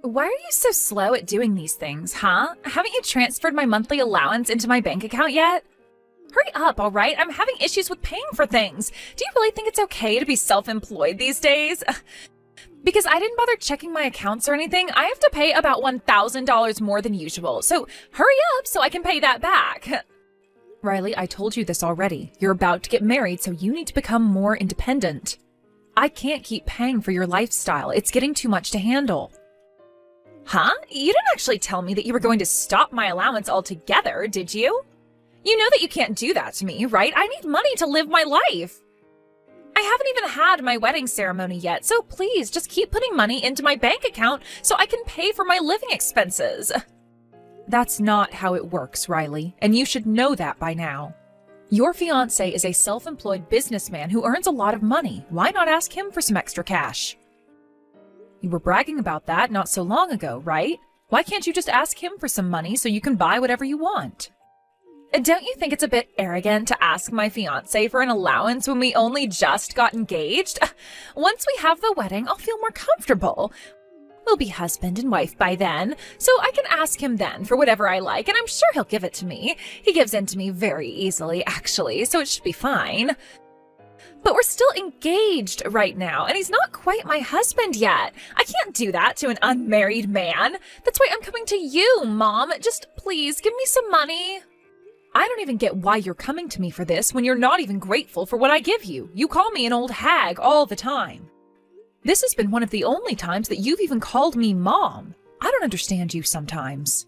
Why are you so slow at doing these things, huh? Haven't you transferred my monthly allowance into my bank account yet? Hurry up, all right? I'm having issues with paying for things. Do you really think it's okay to be self-employed these days? Because I didn't bother checking my accounts or anything, I have to pay about $1,000 more than usual. So hurry up so I can pay that back. Riley, I told you this already. You're about to get married, so you need to become more independent. I can't keep paying for your lifestyle. It's getting too much to handle. Huh? You didn't actually tell me that you were going to stop my allowance altogether, did you? You know that you can't do that to me, right? I need money to live my life. I haven't even had my wedding ceremony yet, so please just keep putting money into my bank account so I can pay for my living expenses. That's not how it works, Riley, and you should know that by now. Your fiancé is a self-employed businessman who earns a lot of money. Why not ask him for some extra cash? You were bragging about that not so long ago, right? Why can't you just ask him for some money so you can buy whatever you want? Don't you think it's a bit arrogant to ask my fiancé for an allowance when we only just got engaged? Once we have the wedding, I'll feel more comfortable. We'll be husband and wife by then, so I can ask him then for whatever I like, and I'm sure he'll give it to me. He gives in to me very easily, actually, so it should be fine. But we're still engaged right now, and he's not quite my husband yet. I can't do that to an unmarried man. That's why I'm coming to you, Mom. Just please give me some money. I don't even get why you're coming to me for this when you're not even grateful for what I give you. You call me an old hag all the time. This has been one of the only times that you've even called me Mom. I don't understand you sometimes.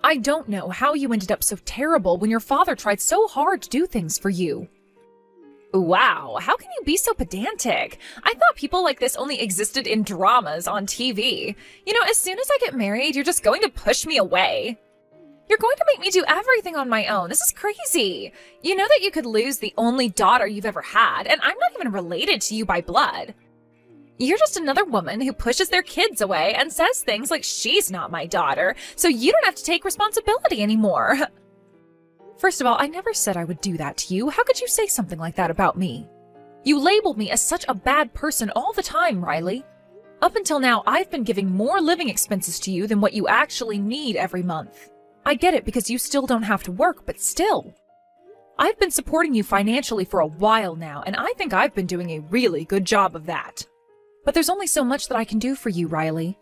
I don't know how you ended up so terrible when your father tried so hard to do things for you. Wow, how can you be so pedantic? I thought people like this only existed in dramas on TV. You know, as soon as I get married, you're just going to push me away. You're going to make me do everything on my own. This is crazy. You know that you could lose the only daughter you've ever had, and I'm not even related to you by blood. You're just another woman who pushes their kids away and says things like she's not my daughter, so you don't have to take responsibility anymore. First of all, I never said I would do that to you. How could you say something like that about me? You labeled me as such a bad person all the time, Riley. Up until now, I've been giving more living expenses to you than what you actually need every month. I get it because you still don't have to work, but still. I've been supporting you financially for a while now, and I think I've been doing a really good job of that. But there's only so much that I can do for you, Riley.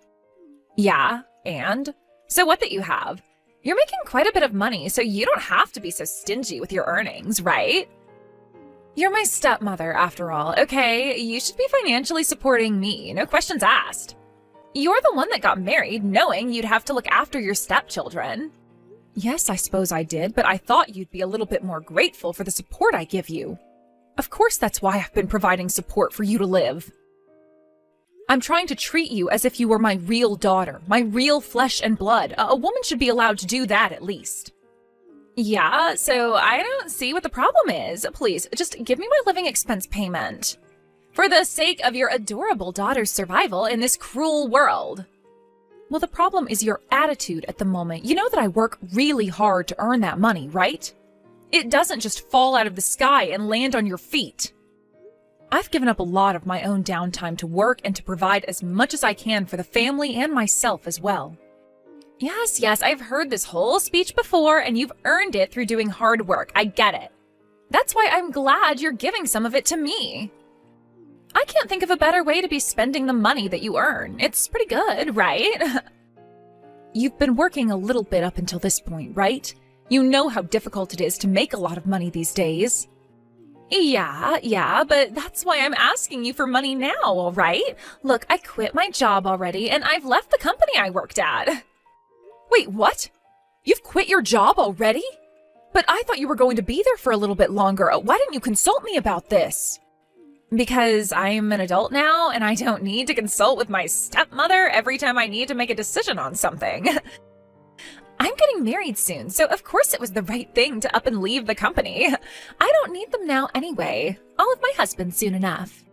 Yeah, and? So what that you have? You're making quite a bit of money, so you don't have to be so stingy with your earnings, right? You're my stepmother, after all, okay? You should be financially supporting me, no questions asked. You're the one that got married knowing you'd have to look after your stepchildren. Yes, I suppose I did, but I thought you'd be a little bit more grateful for the support I give you. Of course that's why I've been providing support for you to live. I'm trying to treat you as if you were my real daughter, my real flesh and blood. A woman should be allowed to do that at least. Yeah, so I don't see what the problem is. Please, just give me my living expense payment. For the sake of your adorable daughter's survival in this cruel world. Well, the problem is your attitude at the moment. You know that I work really hard to earn that money, right? It doesn't just fall out of the sky and land on your feet. I've given up a lot of my own downtime to work and to provide as much as I can for the family and myself as well. Yes, I've heard this whole speech before, and you've earned it through doing hard work. I get it. That's why I'm glad you're giving some of it to me. I can't think of a better way to be spending the money that you earn. It's pretty good, right? You've been working a little bit up until this point, right? You know how difficult it is to make a lot of money these days. Yeah, but that's why I'm asking you for money now, all right? Look, I quit my job already, and I've left the company I worked at. Wait, what? You've quit your job already? But I thought you were going to be there for a little bit longer. Why didn't you consult me about this? Because I'm an adult now, and I don't need to consult with my stepmother every time I need to make a decision on something. I'm getting married soon, so of course it was the right thing to up and leave the company. I don't need them now anyway. I'll have my husband soon enough.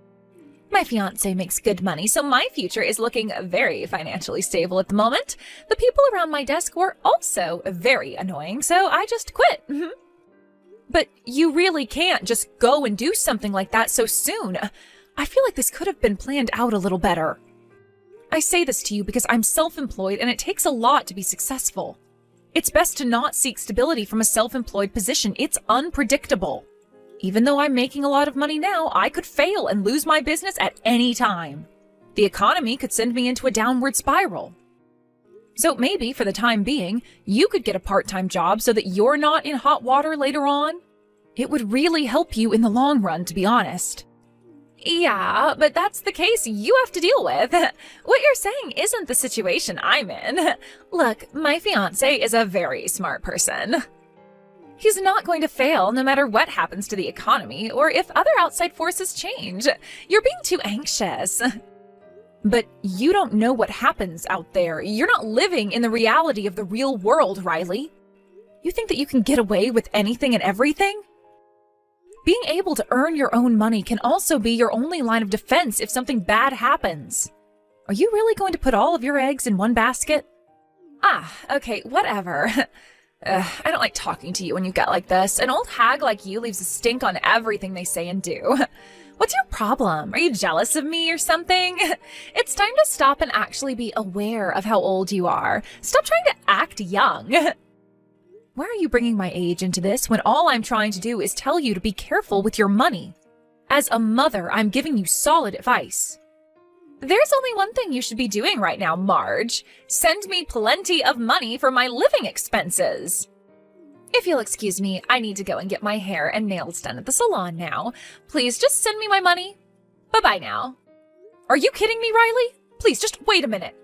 My fiancé makes good money, so my future is looking very financially stable at the moment. The people around my desk were also very annoying, so I just quit. But you really can't just go and do something like that so soon. I feel like this could have been planned out a little better. I say this to you because I'm self-employed and it takes a lot to be successful. It's best to not seek stability from a self-employed position. It's unpredictable. Even though I'm making a lot of money now, I could fail and lose my business at any time. The economy could send me into a downward spiral. So maybe, for the time being, you could get a part-time job so that you're not in hot water later on. It would really help you in the long run, to be honest. Yeah, but that's the case you have to deal with. What you're saying isn't the situation I'm in. Look, my fiancé is a very smart person. He's not going to fail no matter what happens to the economy or if other outside forces change. You're being too anxious. But you don't know what happens out there. You're not living in the reality of the real world, Riley. You think that you can get away with anything and everything? Being able to earn your own money can also be your only line of defense if something bad happens. Are you really going to put all of your eggs in one basket? Okay, whatever. I don't like talking to you when you get like this. An old hag like you leaves a stink on everything they say and do. What's your problem? Are you jealous of me or something? It's time to stop and actually be aware of how old you are. Stop trying to act young. Why are you bringing my age into this when all I'm trying to do is tell you to be careful with your money? As a mother, I'm giving you solid advice. There's only one thing you should be doing right now, Marge. Send me plenty of money for my living expenses. If you'll excuse me, I need to go and get my hair and nails done at the salon now. Please just send me my money. Bye-bye now. Are you kidding me, Riley? Please, just wait a minute.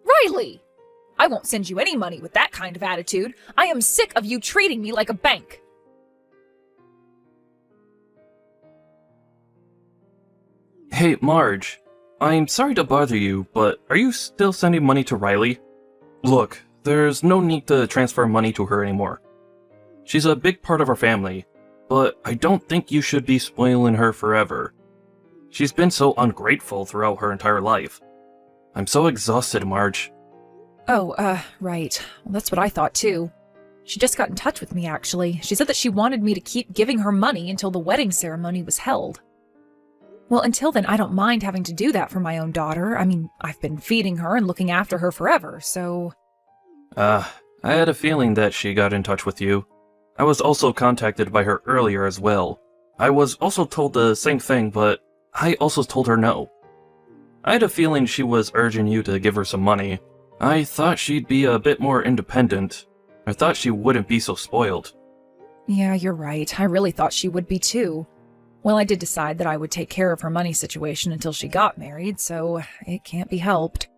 Riley! I won't send you any money with that kind of attitude. I am sick of you treating me like a bank. Hey, Marge. I'm sorry to bother you, but are you still sending money to Riley? Look, there's no need to transfer money to her anymore. She's a big part of our family, but I don't think you should be spoiling her forever. She's been so ungrateful throughout her entire life. I'm so exhausted, Marge. Oh, right. Well, that's what I thought too. She just got in touch with me, actually. She said that she wanted me to keep giving her money until the wedding ceremony was held. Well, until then, I don't mind having to do that for my own daughter. I mean, I've been feeding her and looking after her forever, so... I had a feeling that she got in touch with you. I was also contacted by her earlier as well. I was also told the same thing, but I also told her no. I had a feeling she was urging you to give her some money. I thought she'd be a bit more independent. I thought she wouldn't be so spoiled. Yeah, you're right. I really thought she would be too. Well, I did decide that I would take care of her money situation until she got married, so it can't be helped.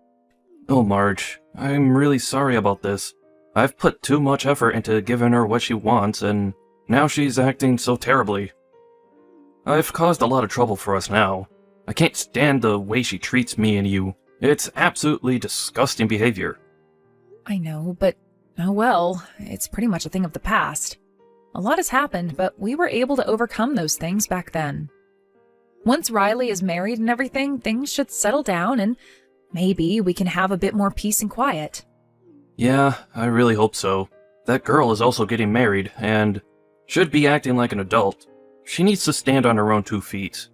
Oh, Marge, I'm really sorry about this. I've put too much effort into giving her what she wants, and now she's acting so terribly. I've caused a lot of trouble for us now. I can't stand the way she treats me and you. It's absolutely disgusting behavior. I know, but oh well, it's pretty much a thing of the past. A lot has happened, but we were able to overcome those things back then. Once Riley is married and everything, things should settle down and maybe we can have a bit more peace and quiet. Yeah, I really hope so. That girl is also getting married and should be acting like an adult. She needs to stand on her own 2 feet.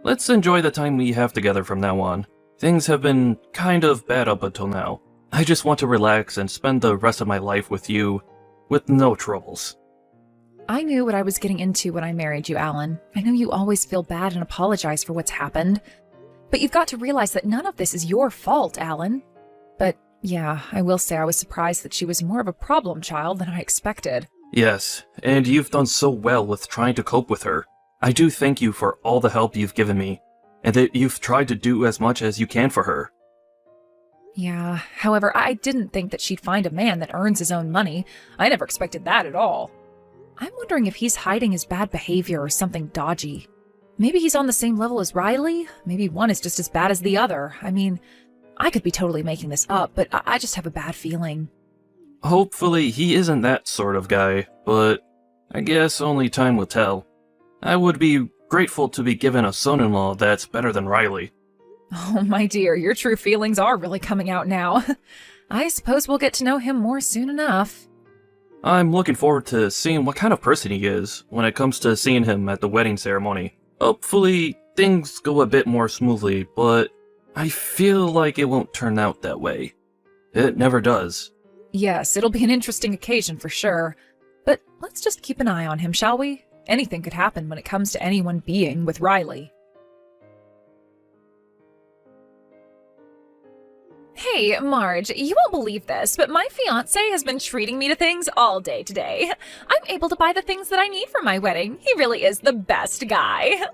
Let's enjoy the time we have together from now on. Things have been kind of bad up until now. I just want to relax and spend the rest of my life with you, with no troubles. I knew what I was getting into when I married you, Alan. I know you always feel bad and apologize for what's happened. But you've got to realize that none of this is your fault, Alan. But yeah, I will say I was surprised that she was more of a problem child than I expected. Yes, and you've done so well with trying to cope with her. I do thank you for all the help you've given me, and that you've tried to do as much as you can for her. Yeah, however, I didn't think that she'd find a man that earns his own money. I never expected that at all. I'm wondering if he's hiding his bad behavior or something dodgy. Maybe he's on the same level as Riley. Maybe one is just as bad as the other. I mean, I could be totally making this up, but I just have a bad feeling. Hopefully he isn't that sort of guy, but I guess only time will tell. I would be grateful to be given a son-in-law that's better than Riley. Oh, my dear, your true feelings are really coming out now. I suppose we'll get to know him more soon enough. I'm looking forward to seeing what kind of person he is when it comes to seeing him at the wedding ceremony. Hopefully, things go a bit more smoothly, but I feel like it won't turn out that way. It never does. Yes, it'll be an interesting occasion for sure. But let's just keep an eye on him, shall we? Anything could happen when it comes to anyone being with Riley. Hey, Marge, you won't believe this, but my fiancé has been treating me to things all day today. I'm able to buy the things that I need for my wedding. He really is the best guy.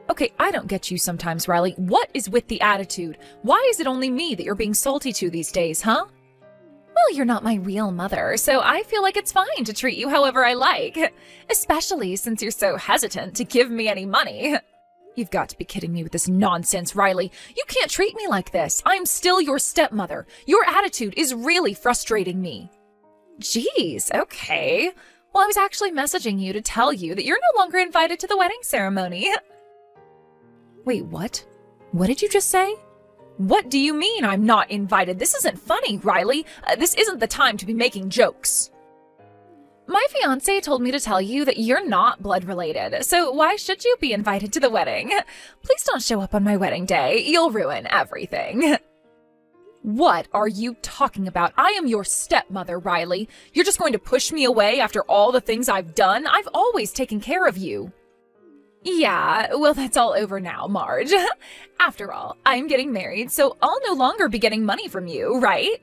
Okay, I don't get you sometimes, Riley. What is with the attitude? Why is it only me that you're being salty to these days, huh? Well, you're not my real mother, so I feel like it's fine to treat you however I like. Especially since you're so hesitant to give me any money. You've got to be kidding me with this nonsense, Riley. You can't treat me like this. I'm still your stepmother. Your attitude is really frustrating me. Jeez, okay. Well, I was actually messaging you to tell you that you're no longer invited to the wedding ceremony. Wait, what? What did you just say? What do you mean I'm not invited? This isn't funny, Riley. This isn't the time to be making jokes. My fiancé told me to tell you that you're not blood related, so why should you be invited to the wedding? Please don't show up on my wedding day. You'll ruin everything. What are you talking about? I am your stepmother, Riley. You're just going to push me away after all the things I've done? I've always taken care of you. Yeah, well, that's all over now, Marge. After all, I'm getting married, so I'll no longer be getting money from you, right?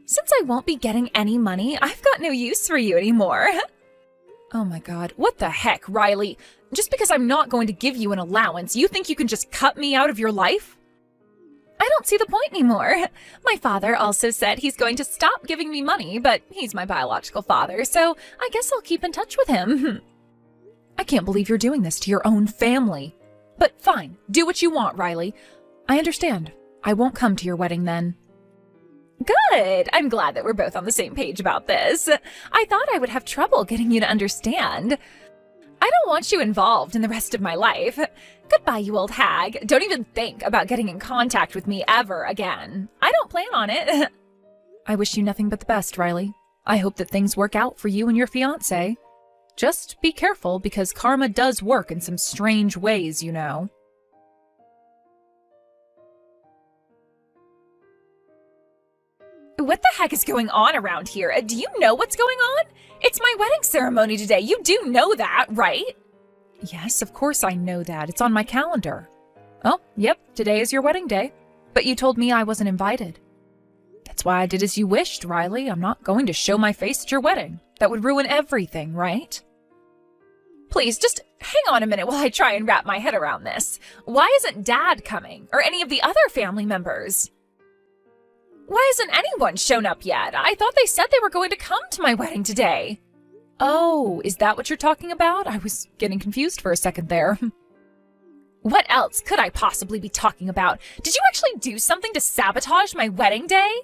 Since I won't be getting any money, I've got no use for you anymore. Oh my god, what the heck, Riley? Just because I'm not going to give you an allowance, you think you can just cut me out of your life? I don't see the point anymore. My father also said he's going to stop giving me money, but he's my biological father, so I guess I'll keep in touch with him. I can't believe you're doing this to your own family. But fine, do what you want, Riley. I understand. I won't come to your wedding then. Good. I'm glad that we're both on the same page about this. I thought I would have trouble getting you to understand. I don't want you involved in the rest of my life. Goodbye, you old hag. Don't even think about getting in contact with me ever again. I don't plan on it. I wish you nothing but the best, Riley. I hope that things work out for you and your fiancé. Just be careful, because karma does work in some strange ways, you know. What the heck is going on around here? Do you know what's going on? It's my wedding ceremony today. You do know that, right? Yes, of course I know that. It's on my calendar. Oh, yep, today is your wedding day. But you told me I wasn't invited. That's why I did as you wished, Riley. I'm not going to show my face at your wedding. That would ruin everything, right? Please, just hang on a minute while I try and wrap my head around this. Why isn't Dad coming, or any of the other family members? Why hasn't anyone shown up yet? I thought they said they were going to come to my wedding today. Oh, is that what you're talking about? I was getting confused for a second there. What else could I possibly be talking about? Did you actually do something to sabotage my wedding day?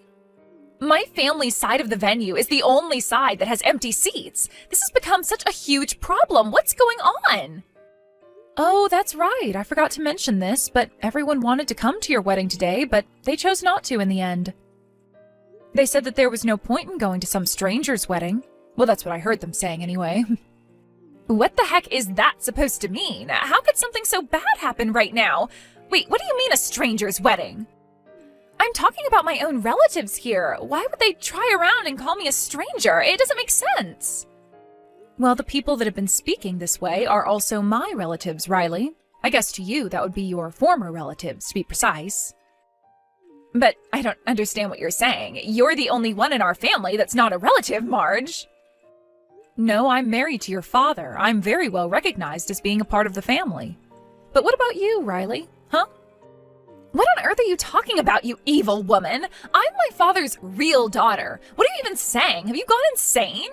My family's side of the venue is the only side that has empty seats. This has become such a huge problem. What's going on? Oh, that's right. I forgot to mention this, but everyone wanted to come to your wedding today, but they chose not to in the end. They said that there was no point in going to some stranger's wedding. Well, that's what I heard them saying anyway. What the heck is that supposed to mean? How could something so bad happen right now? Wait, what do you mean a stranger's wedding? I'm talking about my own relatives here. Why would they try around and call me a stranger? It doesn't make sense. Well, the people that have been speaking this way are also my relatives, Riley. I guess to you, that would be your former relatives, to be precise. But I don't understand what you're saying. You're the only one in our family that's not a relative, Marge. No, I'm married to your father. I'm very well recognized as being a part of the family. But what about you, Riley? Huh? What on earth are you talking about, you evil woman? I'm my father's real daughter. What are you even saying? Have you gone insane?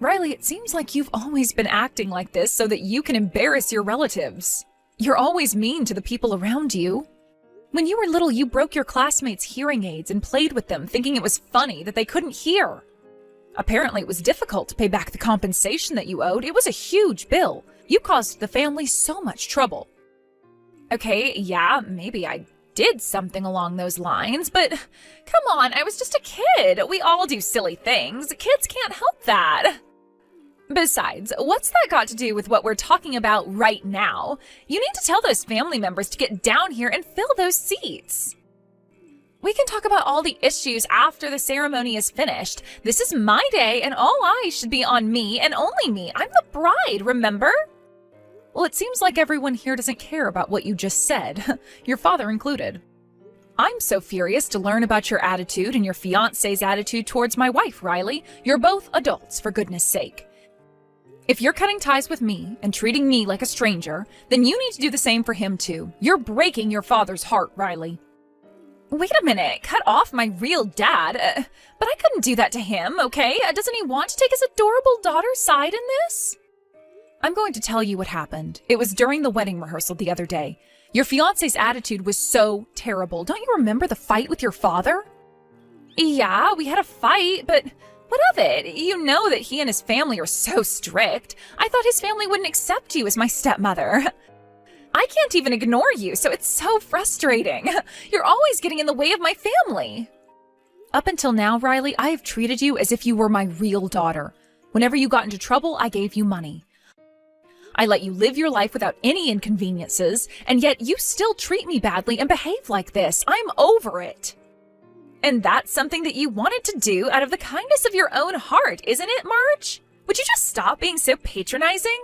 Riley, it seems like you've always been acting like this so that you can embarrass your relatives. You're always mean to the people around you. When you were little, you broke your classmates' hearing aids and played with them, thinking it was funny that they couldn't hear. Apparently, it was difficult to pay back the compensation that you owed. It was a huge bill. You caused the family so much trouble. Okay, yeah, maybe I did something along those lines, but come on, I was just a kid. We all do silly things. Kids can't help that. Besides, what's that got to do with what we're talking about right now? You need to tell those family members to get down here and fill those seats. We can talk about all the issues after the ceremony is finished. This is my day, and all eyes should be on me and only me. I'm the bride, remember? Well, it seems like everyone here doesn't care about what you just said, your father included. I'm so furious to learn about your attitude and your fiancé's attitude towards my wife, Riley. You're both adults, for goodness sake. If you're cutting ties with me and treating me like a stranger, then you need to do the same for him too. You're breaking your father's heart, Riley. Wait a minute, cut off my real dad? But I couldn't do that to him, okay? Doesn't he want to take his adorable daughter's side in this? I'm going to tell you what happened. It was during the wedding rehearsal the other day. Your fiancé's attitude was so terrible. Don't you remember the fight with your father? Yeah, we had a fight, but what of it? You know that he and his family are so strict. I thought his family wouldn't accept you as my stepmother. I can't even ignore you, so it's so frustrating. You're always getting in the way of my family. Up until now, Riley, I have treated you as if you were my real daughter. Whenever you got into trouble, I gave you money. I let you live your life without any inconveniences, and yet you still treat me badly and behave like this. I'm over it. And that's something that you wanted to do out of the kindness of your own heart, isn't it, Marge? Would you just stop being so patronizing?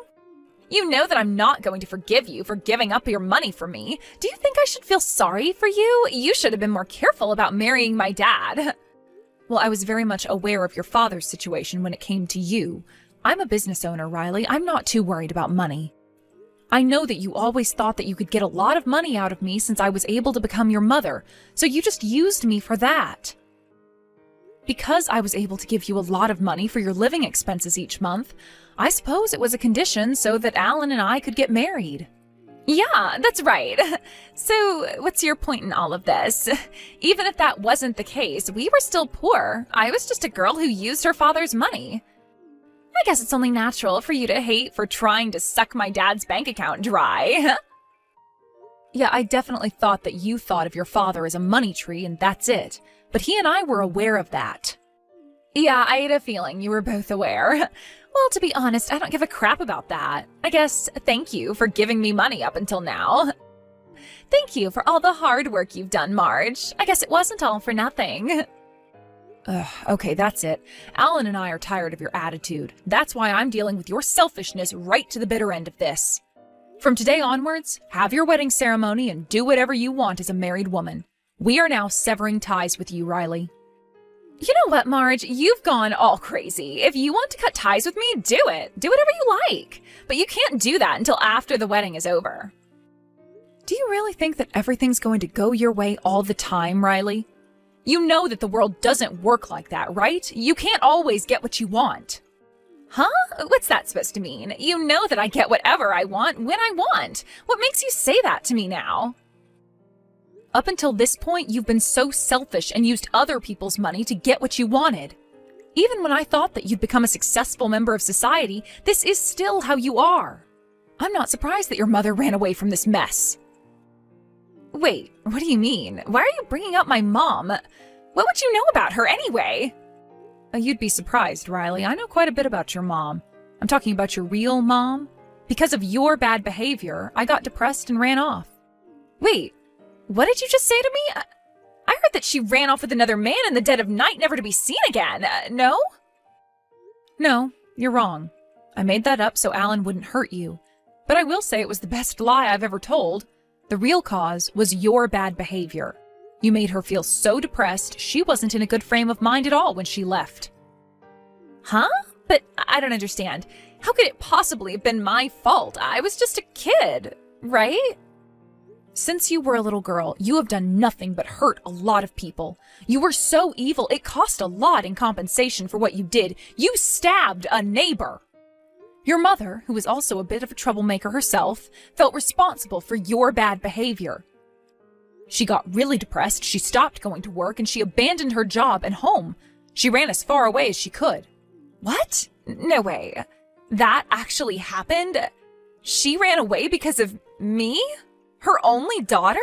You know that I'm not going to forgive you for giving up your money for me. Do you think I should feel sorry for you? You should have been more careful about marrying my dad. Well, I was very much aware of your father's situation when it came to you. I'm a business owner, Riley. I'm not too worried about money. I know that you always thought that you could get a lot of money out of me since I was able to become your mother, so you just used me for that. Because I was able to give you a lot of money for your living expenses each month, I suppose it was a condition so that Alan and I could get married. Yeah, that's right. So, what's your point in all of this? Even if that wasn't the case, we were still poor. I was just a girl who used her father's money. I guess it's only natural for you to hate for trying to suck my dad's bank account dry. Yeah, I definitely thought that you thought of your father as a money tree and that's it. But he and I were aware of that. Yeah, I had a feeling you were both aware. Well, to be honest, I don't give a crap about that. I guess thank you for giving me money up until now. Thank you for all the hard work you've done, Marge. I guess it wasn't all for nothing. Okay, that's it. Alan and I are tired of your attitude. That's why I'm dealing with your selfishness right to the bitter end of this. From today onwards, have your wedding ceremony and do whatever you want as a married woman. We are now severing ties with you, Riley. You know what, Marge? You've gone all crazy. If you want to cut ties with me, do it. Do whatever you like. But you can't do that until after the wedding is over. Do you really think that everything's going to go your way all the time, Riley? You know that the world doesn't work like that, right? You can't always get what you want. Huh? What's that supposed to mean? You know that I get whatever I want when I want. What makes you say that to me now? Up until this point, you've been so selfish and used other people's money to get what you wanted. Even when I thought that you'd become a successful member of society, this is still how you are. I'm not surprised that your mother ran away from this mess. Wait, what do you mean? Why are you bringing up my mom? What would you know about her anyway? You'd be surprised, Riley. I know quite a bit about your mom. I'm talking about your real mom. Because of your bad behavior, I got depressed and ran off. Wait, what did you just say to me? I heard that she ran off with another man in the dead of night, never to be seen again. No? No, you're wrong. I made that up so Alan wouldn't hurt you. But I will say it was the best lie I've ever told. The real cause was your bad behavior. You made her feel so depressed, she wasn't in a good frame of mind at all when she left. Huh? But I don't understand. How could it possibly have been my fault? I was just a kid, right? Since you were a little girl, you have done nothing but hurt a lot of people. You were so evil, it cost a lot in compensation for what you did. You stabbed a neighbor. Your mother, who was also a bit of a troublemaker herself, felt responsible for your bad behavior. She got really depressed, she stopped going to work, and she abandoned her job and home. She ran as far away as she could. What? No way. That actually happened? She ran away because of me? Her only daughter?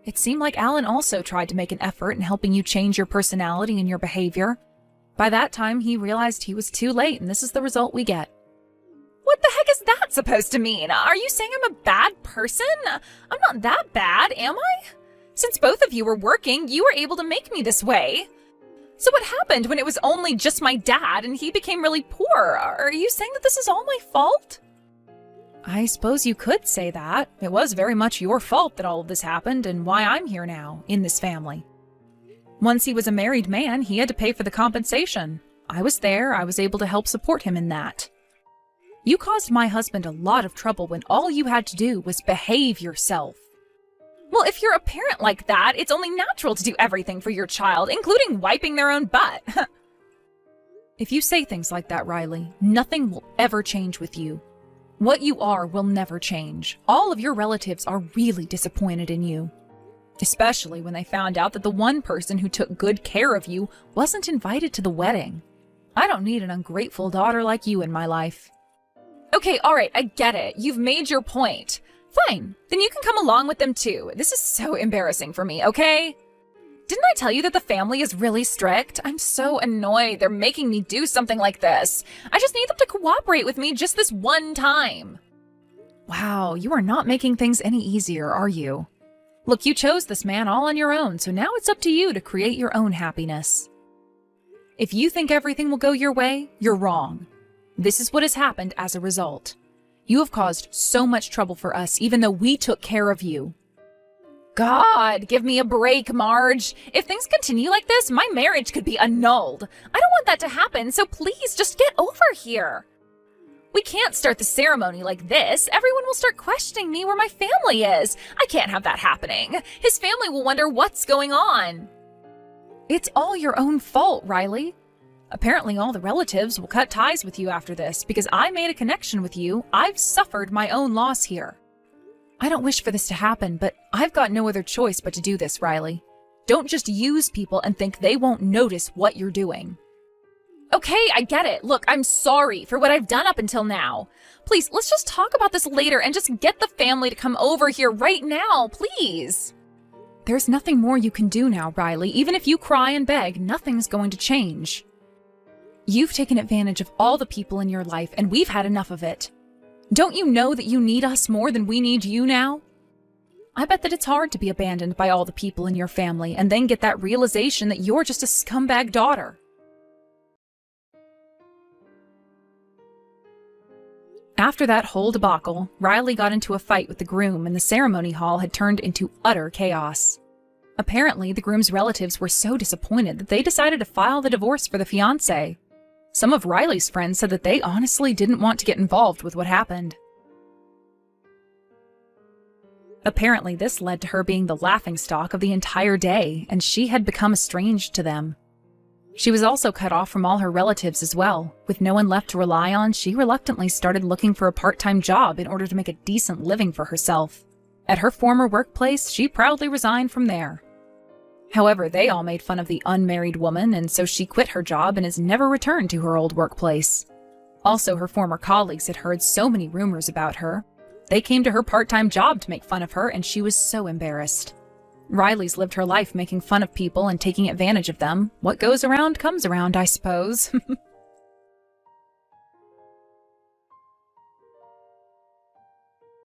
It seemed like Alan also tried to make an effort in helping you change your personality and your behavior. By that time, he realized he was too late, and this is the result we get. What the heck is that supposed to mean? Are you saying I'm a bad person? I'm not that bad, am I? Since both of you were working, you were able to make me this way. So what happened when it was only just my dad and he became really poor? Are you saying that this is all my fault? I suppose you could say that. It was very much your fault that all of this happened and why I'm here now, in this family. Once he was a married man, he had to pay for the compensation. I was there, I was able to help support him in that. You caused my husband a lot of trouble when all you had to do was behave yourself. Well, if you're a parent like that, it's only natural to do everything for your child, including wiping their own butt. If you say things like that, Riley, nothing will ever change with you. What you are will never change. All of your relatives are really disappointed in you. Especially when they found out that the one person who took good care of you wasn't invited to the wedding. I don't need an ungrateful daughter like you in my life. Okay, alright, I get it. You've made your point. Fine, then you can come along with them too. This is so embarrassing for me, okay? Didn't I tell you that the family is really strict? I'm so annoyed they're making me do something like this. I just need them to cooperate with me just this one time. Wow, you are not making things any easier, are you? Look, you chose this man all on your own, so now it's up to you to create your own happiness. If you think everything will go your way, you're wrong. This is what has happened as a result. You have caused so much trouble for us, even though we took care of you. God, give me a break, Marge. If things continue like this, my marriage could be annulled. I don't want that to happen, so please just get over here. We can't start the ceremony like this. Everyone will start questioning me where my family is. I can't have that happening. His family will wonder what's going on. It's all your own fault, Riley. Apparently all the relatives will cut ties with you after this because I made a connection with you. I've suffered my own loss here. I don't wish for this to happen, but I've got no other choice but to do this, Riley. Don't just use people and think they won't notice what you're doing. Okay, I get it. Look, I'm sorry for what I've done up until now. Please, let's just talk about this later and just get the family to come over here right now, please. There's nothing more you can do now, Riley. Even if you cry and beg, nothing's going to change. You've taken advantage of all the people in your life, and we've had enough of it. Don't you know that you need us more than we need you now? I bet that it's hard to be abandoned by all the people in your family and then get that realization that you're just a scumbag daughter. After that whole debacle, Riley got into a fight with the groom and the ceremony hall had turned into utter chaos. Apparently, the groom's relatives were so disappointed that they decided to file the divorce for the fiancé. Some of Riley's friends said that they honestly didn't want to get involved with what happened. Apparently, this led to her being the laughingstock of the entire day, and she had become estranged to them. She was also cut off from all her relatives as well. With no one left to rely on, she reluctantly started looking for a part-time job in order to make a decent living for herself. At her former workplace, she proudly resigned from there. However, they all made fun of the unmarried woman, and so she quit her job and has never returned to her old workplace. Also, her former colleagues had heard so many rumors about her. They came to her part-time job to make fun of her, and she was so embarrassed. Riley's lived her life making fun of people and taking advantage of them. What goes around comes around, I suppose.